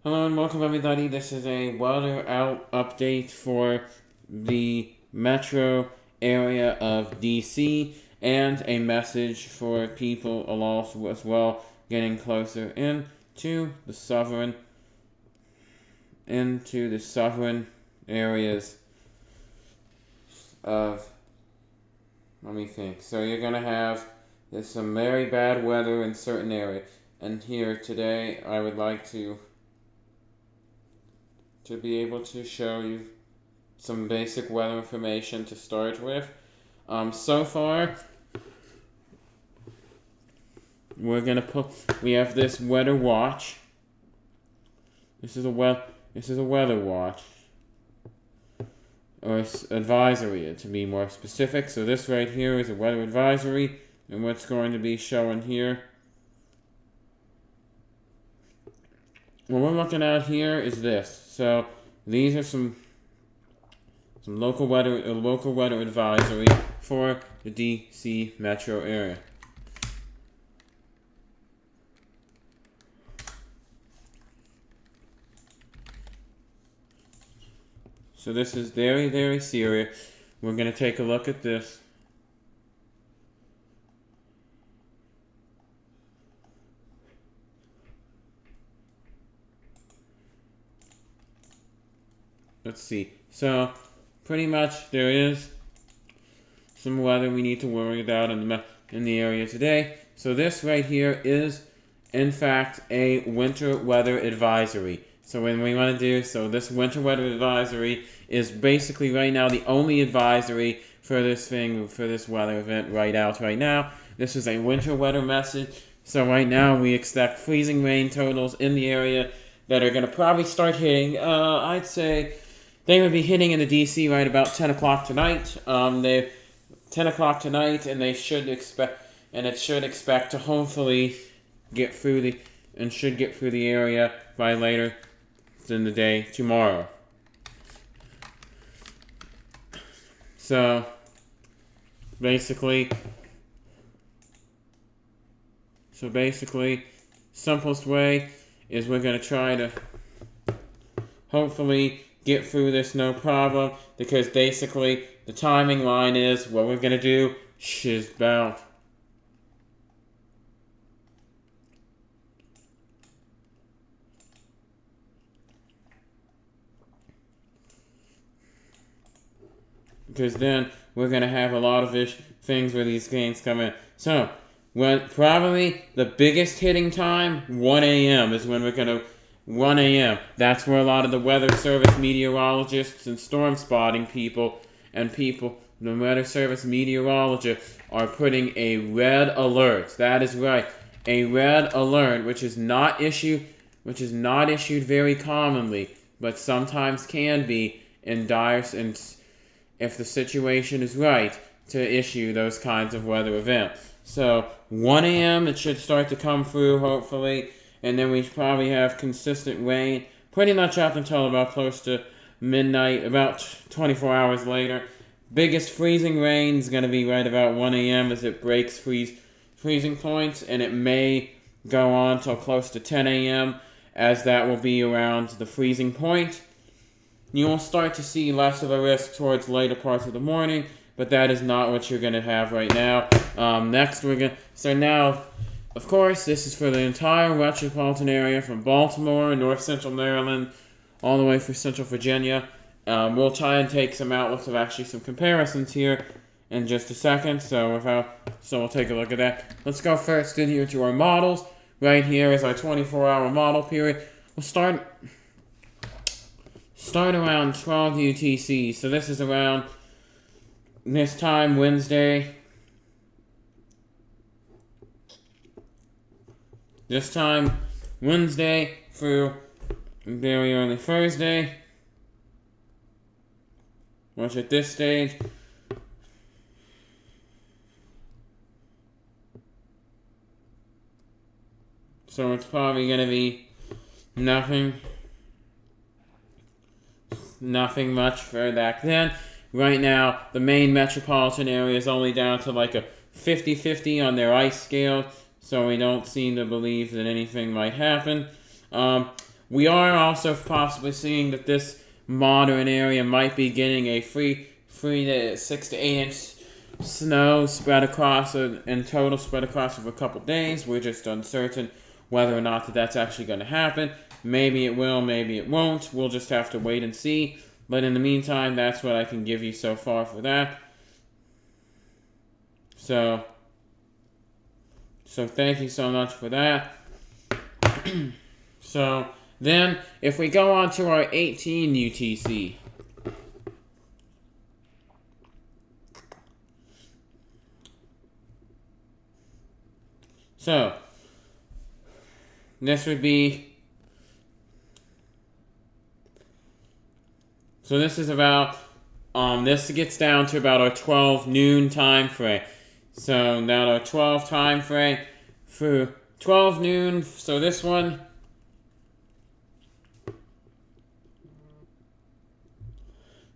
Hello and welcome everybody. This is a weather out update for the metro area of DC and a message for people as well getting closer into the southern areas of, let me think. So you're gonna have there's some very bad weather in certain areas. And here today I would like to be able to show you some basic weather information to start with. So far, we have this weather watch. This is a weather watch, or advisory to be more specific. So this right here is a weather advisory, and what's going to be shown here. What we're looking at here is this. So these are some local weather advisory for the DC metro area. So this is very, very serious. We're going to take a look at this. Let's see. So, pretty much there is some weather we need to worry about in the area today. So this right here is, in fact, a winter weather advisory. So when we want to do, this winter weather advisory is basically right now the only advisory for this weather event right now. This is a winter weather message. So right now we expect freezing rain totals in the area that are going to probably start hitting, I'd say, they would be hitting in the DC right about 10 o'clock tonight. 10 o'clock tonight, and it should expect to hopefully get through the area by later in the day tomorrow. So basically, simplest way is we're going to try to hopefully get through this no problem, because basically the timing line is what we're going to do is about because then we're going to have a lot of things where these games come in. So, probably the biggest hitting time, 1 a.m. is when we're going to 1 a.m. That's where a lot of the weather service meteorologists and storm spotting the weather service meteorologists are putting a red alert. That is right, a red alert, which is not issued very commonly, but sometimes can be if the situation is right to issue those kinds of weather events. So 1 a.m. it should start to come through, hopefully. And then we probably have consistent rain pretty much up until about close to midnight, about 24 hours later. Biggest freezing rain is going to be right about 1 a.m. as it breaks freezing points, and it may go on till close to 10 a.m. as that will be around the freezing point. You will start to see less of a risk towards later parts of the morning, but that is not what you're going to have right now. Now, of course, this is for the entire metropolitan area from Baltimore, North Central Maryland, all the way through Central Virginia. We'll try and take some outlooks of actually some comparisons here in just a second. So we'll take a look at that. Let's go first in here to our models. Right here is our 24-hour model period. We'll start around 12 UTC. So this is around this time Wednesday. This time Wednesday through very early Thursday, which at this stage so it's probably going to be nothing much for back then. Right now, the main metropolitan area is only down to like a 50-50 on their ice scale, so we don't seem to believe that anything might happen. We are also possibly seeing that this moderate area might be getting a 3 to 6 to 8 inch snow spread across, in total spread across over a couple days. We're just uncertain whether or not that's actually going to happen. Maybe it will, maybe it won't. We'll just have to wait and see. But in the meantime, that's what I can give you so far for that. So thank you so much for that. So then, if we go on to our 18 UTC. So, this would be, so this is about, this gets down to about our 12 noon time frame. So now our 12 time frame for 12 noon, so this one,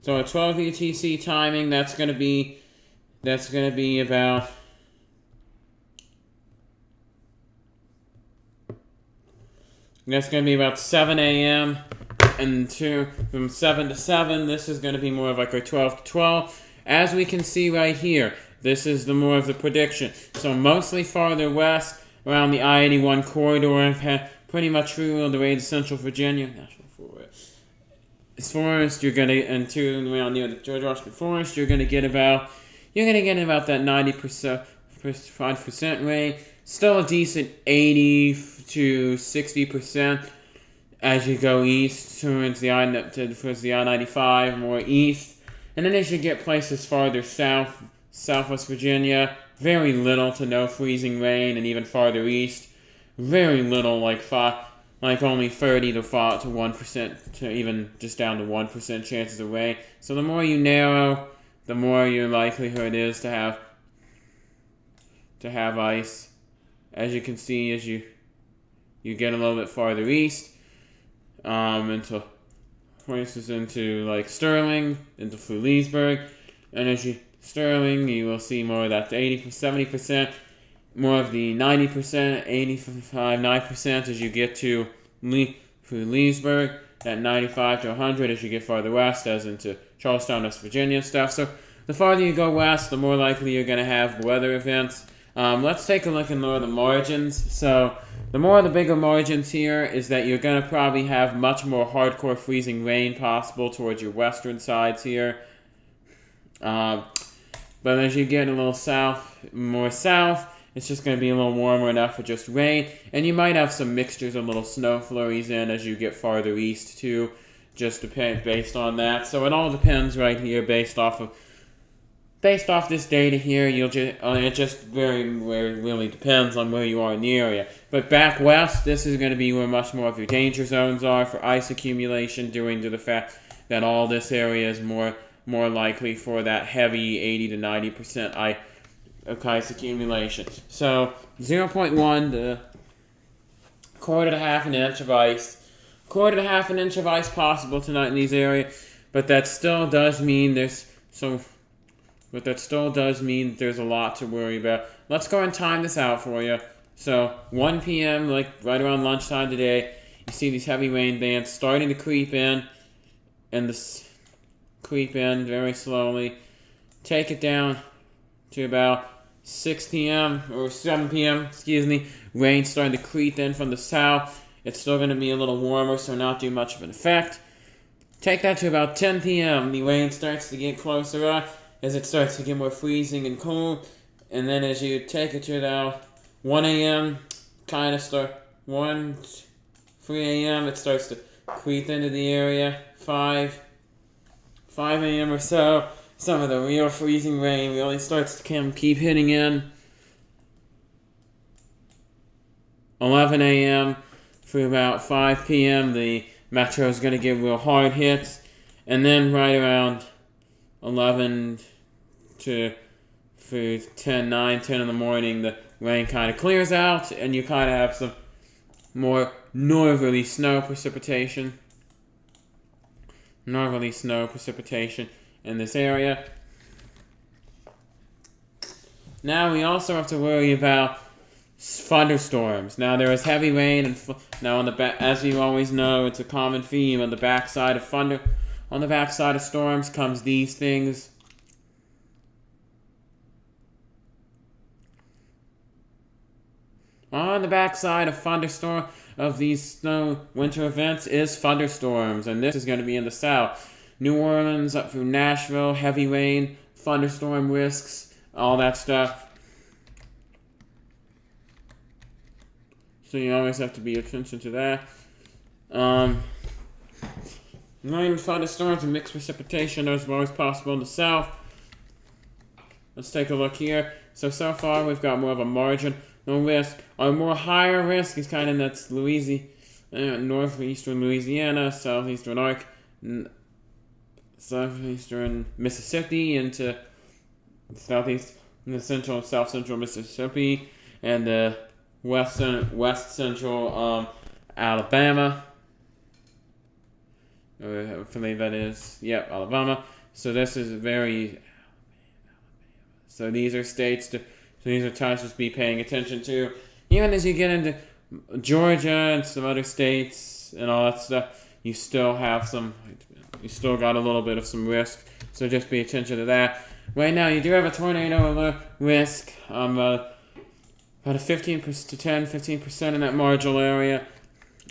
so our 12 UTC timing, that's going to be about, that's going to be about 7 a.m. and from 7 to 7, this is going to be more of like our 12 to 12. As we can see right here, this is the more of the prediction. So mostly farther west, around the I-81 corridor, have pretty much through the way to Central Virginia, National Forest, you're going to, and to around near the George Washington Forest, you're going to get about that 90%, 5% range. Still a decent 80 to 60% as you go east towards the I-95, more east. And then as you get places farther south, Southwest Virginia, very little to no freezing rain, and even farther east, very little, like only 30 to 1%, to even just down to 1% chances of rain. So the more you narrow, the more your likelihood is to have ice. As you can see, as you get a little bit farther east, into places into like Sterling, into Leesburg, and as you Sterling, you will see more of that 80 to 70%, more of the 90%, 85, 9% as you get to Leesburg, that 95 to 100 as you get farther west, as into Charlestown, West Virginia stuff. So the farther you go west, the more likely you're going to have weather events. Let's take a look at more of the margins. So the bigger margins here is that you're going to probably have much more hardcore freezing rain possible towards your western sides here. But as you get a little more south, it's just going to be a little warmer enough for just rain. And you might have some mixtures of little snow flurries in as you get farther east too, just based on that. So it all depends right here based off this data here. It just very really depends on where you are in the area. But back west, this is going to be where much more of your danger zones are for ice accumulation, due to the fact that all this area is more likely for that heavy 80 to 90% of ice accumulation. So 0.1 to quarter to half an inch of ice. Quarter to half an inch of ice possible tonight in these areas, but that still does mean there's a lot to worry about. Let's go and time this out for you. So 1 p.m., like right around lunchtime today, you see these heavy rain bands starting to creep in, and creep in very slowly. Take it down to about 6 p.m. or 7 p.m. Rain starting to creep in from the south. It's still going to be a little warmer, so not do much of an effect. Take that to about 10 p.m. The rain starts to get closer up as it starts to get more freezing and cold. And then as you take it to about 1 a.m., 3 a.m., it starts to creep into the area. 5 a.m. or so, some of the real freezing rain really starts to keep hitting in. 11 a.m. through about 5 p.m., the metro is going to get real hard hits. And then right around 11 to 9, 10 in the morning, the rain kind of clears out, and you kind of have some more northerly snow precipitation. Northerly snow precipitation in this area. Now we also have to worry about thunderstorms. Now there is heavy rain, and now on the as you always know, it's a common theme on the backside of thunder. On the backside of storms comes these things. On the backside of thunderstorm of these snow winter events is thunderstorms, and this is going to be in the south. New Orleans up through Nashville, heavy rain, thunderstorm risks, all that stuff. So you always have to be attention to that. Rain, thunderstorms, and mixed precipitation are always possible in the south. Let's take a look here. So far we've got more of a margin. No risk. Our more higher risk is kind of that's northeastern Louisiana, southeastern Mississippi into southeast, the central and south central Mississippi, and the west central Alabama. I believe that is, yep, Alabama. So this is very. So these are states to. So these are times to be paying attention to. Even as you get into Georgia and some other states and all that stuff, you still got a little bit of some risk. So just pay attention to that. Right now, you do have a tornado risk. About a 15% in that marginal area.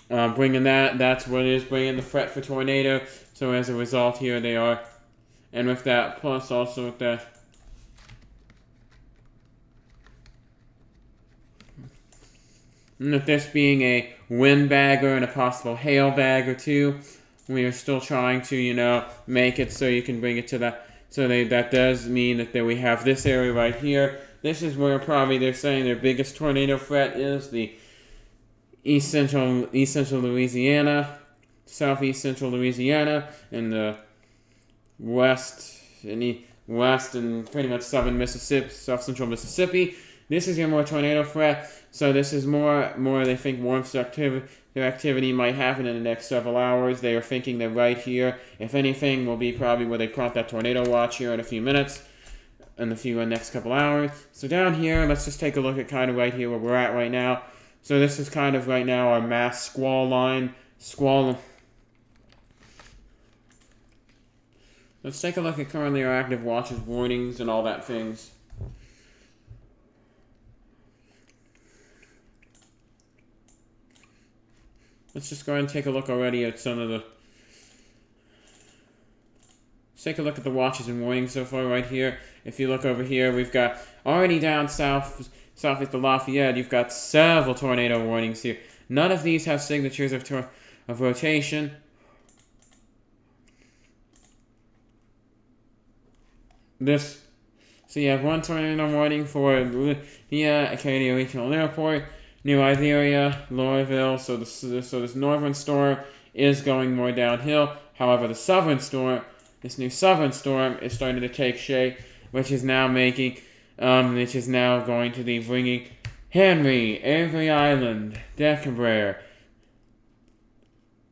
That's what is bringing the threat for tornado. So as a result here, they are. And with that, plus also with that. And with this being a wind bagger and a possible hail bagger too, we are still trying to, make it so you can bring it to that. So that does mean that we have this area right here. This is where probably they're saying their biggest tornado threat is the east central Louisiana, southeast central Louisiana, and the west and pretty much southern Mississippi, south central Mississippi. This is your more tornado threat. So this is more they think warmth activity might happen in the next several hours. They are thinking that right here, if anything, will be probably where they prompt that tornado watch here in a few minutes, in the next couple hours. So down here, let's just take a look at kind of right here where we're at right now. So this is kind of right now our mass squall line. Let's take a look at currently our active watches, warnings, and all that things. Let's just go ahead and take a look already at some of the. Let's take a look at the watches and warnings so far right here. If you look over here, we've got already down southeast of Lafayette, you've got several tornado warnings here. None of these have signatures of rotation. So you have one tornado warning for Acadia Regional Airport, New Iberia, Louisville. So this northern storm is going more downhill. However, this new southern storm is starting to take shape, which is now going to be bringing Henry, Avery Island, Decabrere,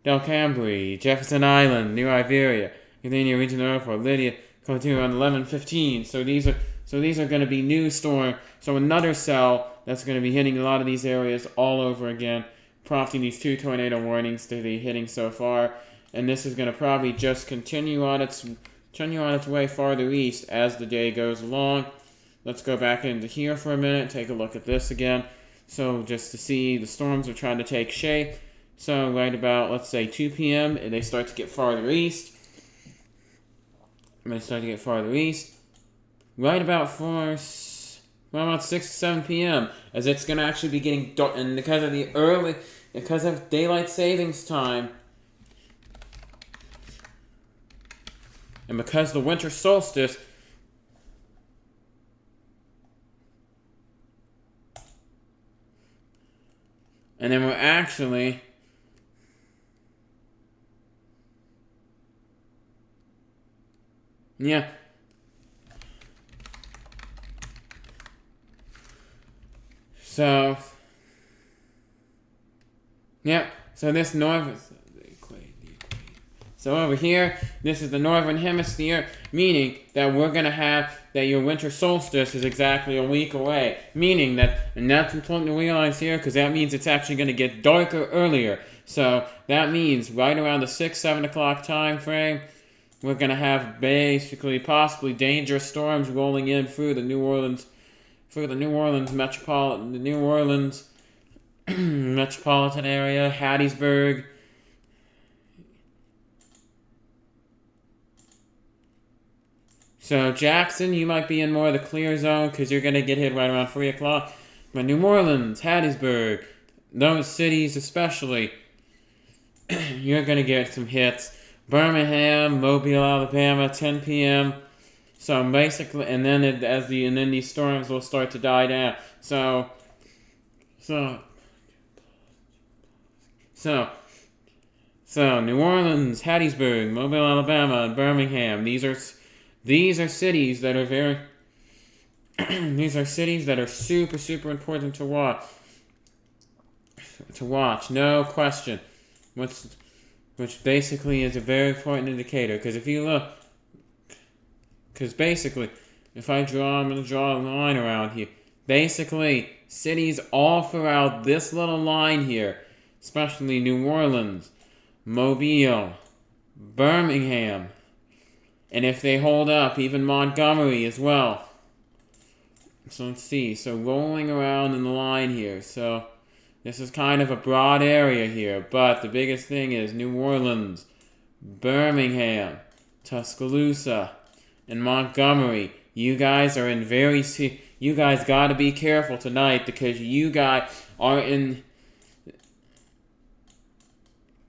Del Cambri, Jefferson Island, New Iberia, Acadia Regional Airport, Lydia, continue around 11:15. So these are going to be new storm. So another cell that's going to be hitting a lot of these areas all over again, prompting these two tornado warnings to be hitting so far. And this is going to probably just continue on its way farther east as the day goes along. Let's go back into here for a minute, take a look at this again. So just to see, the storms are trying to take shape. So right about, let's say 2 p.m., and they start to get farther east. Right about 6 to 7 p.m. as it's going to actually be getting dark, and because of daylight savings time, and because the winter solstice, and then we're actually So this So over here, this is the northern hemisphere, meaning that we're going to have that your winter solstice is exactly a week away. Meaning that, and that's important to realize here, because that means it's actually going to get darker earlier. So that means right around the 6, 7 o'clock time frame, we're going to have basically possibly dangerous storms rolling in through the New Orleans metropolitan area, Hattiesburg. So Jackson, you might be in more of the clear zone because you're going to get hit right around 3 o'clock. But New Orleans, Hattiesburg, those cities especially, you're going to get some hits. Birmingham, Mobile, Alabama, 10 p.m. So basically, and then these storms will start to die down. So New Orleans, Hattiesburg, Mobile, Alabama, and Birmingham. These are cities that are very these are cities that are super, super important to watch. No question. Which basically is a very important indicator, because if you look, basically, if I'm going to draw a line around here. Basically, cities all throughout this little line here, especially New Orleans, Mobile, Birmingham, and if they hold up, even Montgomery as well. So let's see. So rolling around in the line here. So this is kind of a broad area here, but the biggest thing is New Orleans, Birmingham, Tuscaloosa, and Montgomery. You guys are in you guys got to be careful tonight, because you guys are in.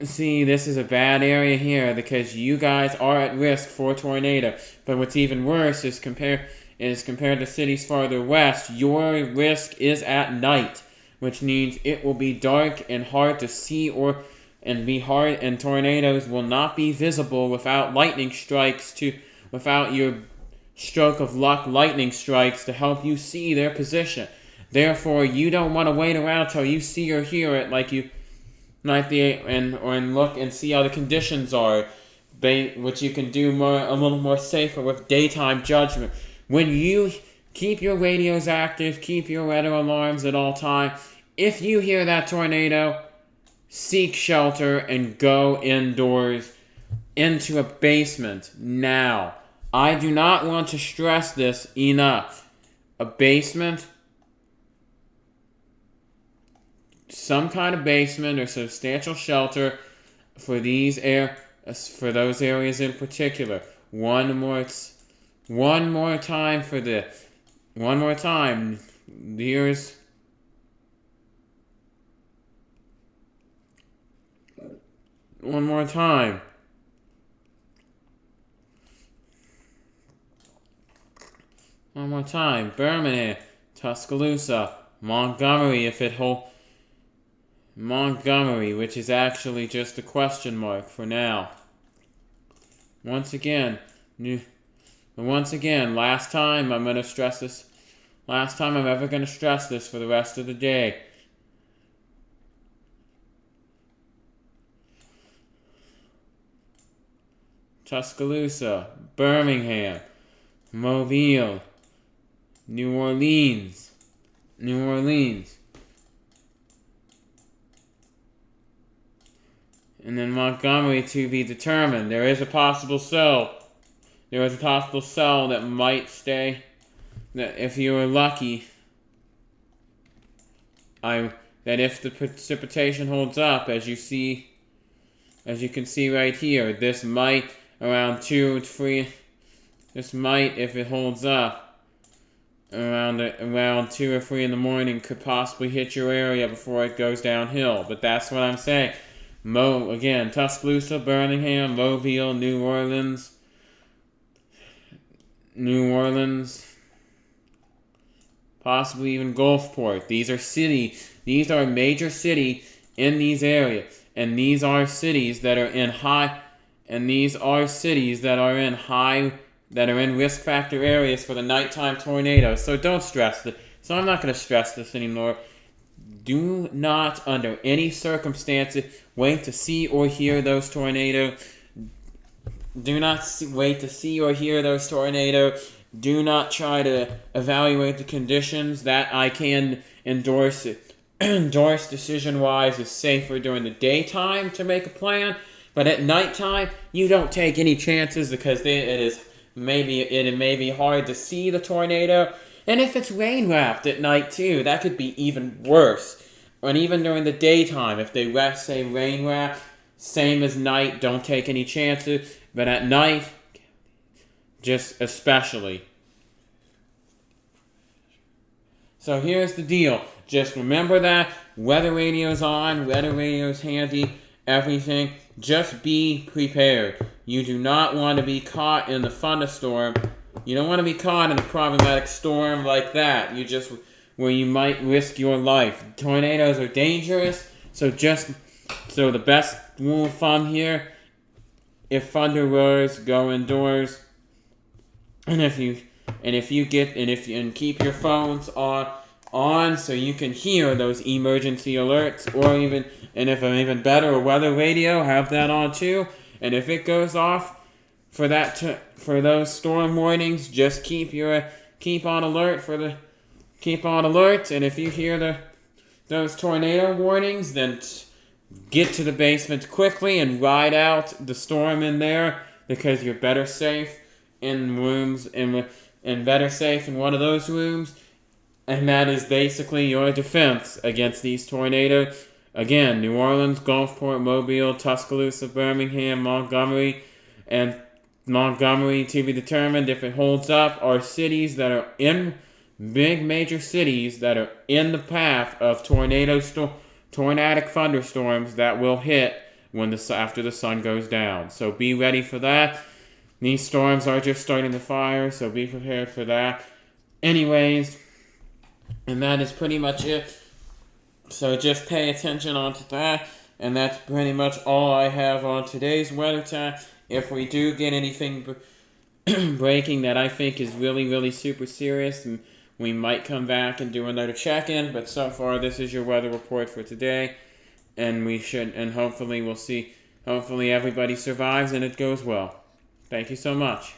See, this is a bad area here because you guys are at risk for tornado. But what's even worse is compared to cities farther west, your risk is at night, which means it will be dark and hard to see and tornadoes will not be visible without without your stroke of luck lightning strikes to help you see their position. Therefore, you don't want to wait around till you see or hear it and look and see how the conditions are, which you can do a little more safer with daytime judgment. When you keep your radios active, keep your weather alarms at all times. If you hear that tornado, seek shelter and go indoors into a basement now. I do not want to stress this enough. A basement, some kind of basement or substantial shelter for those areas in particular. One more time for this. One more time. Here's one more time. One more time. Birmingham, Tuscaloosa, Montgomery, Montgomery, which is actually just a question mark for now. Once again, last time I'm going to stress this. Last time I'm ever going to stress this for the rest of the day. Tuscaloosa, Birmingham, Mobile, New Orleans. And then Montgomery to be determined. There is a possible cell that might stay. That if you were lucky, that if the precipitation holds up, as you can see right here, this might around 2 or 3. This might, if it holds up, around 2 or 3 in the morning, could possibly hit your area before it goes downhill. But that's what I'm saying. Again, Tuscaloosa, Birmingham, Mobile, New Orleans, possibly even Gulfport. These are major cities in these areas, and these are cities that are in risk factor areas for the nighttime tornadoes. So don't stress this. So I'm not going to stress this anymore. Do not, under any circumstances, wait to see or hear those tornadoes. wait to see or hear those tornadoes. Do not try to evaluate the conditions. That I can endorse it. Endorse decision-wise is safer during the daytime to make a plan, but at nighttime you don't take any chances because it may be hard to see the tornado, and if it's rain wrapped at night too, that could be even worse. And even during the daytime, if they say rain wrap, same as night, don't take any chances. But at night, just especially. So here's the deal. Just remember that weather radio's on, weather radio's handy, everything. Just be prepared. You do not want to be caught in the thunderstorm. You don't want to be caught in a problematic storm like that. Where you might risk your life. Tornadoes are dangerous, so the best rule of thumb here: if thunder roars, go indoors, and keep your phones on so you can hear those emergency alerts, and if even better, a weather radio, have that on too. And if it goes off for those storm warnings, just keep on alert and if you hear those tornado warnings, then get to the basement quickly and ride out the storm in there, because you're better safe in rooms and better safe in one of those rooms, and that is basically your defense against these tornadoes. Again, New Orleans, Gulfport, Mobile, Tuscaloosa, Birmingham, Montgomery to be determined if it holds up, are cities that are in big major cities that are in the path of tornadic thunderstorms that will hit after the sun goes down. So be ready for that. These storms are just starting to fire, so be prepared for that. Anyways, and that is pretty much it. So just pay attention onto that, and that's pretty much all I have on today's weather time. If we do get anything breaking that I think is really, really super serious, and we might come back and do another check-in, but so far this is your weather report for today, and hopefully everybody survives and it goes well. Thank you so much.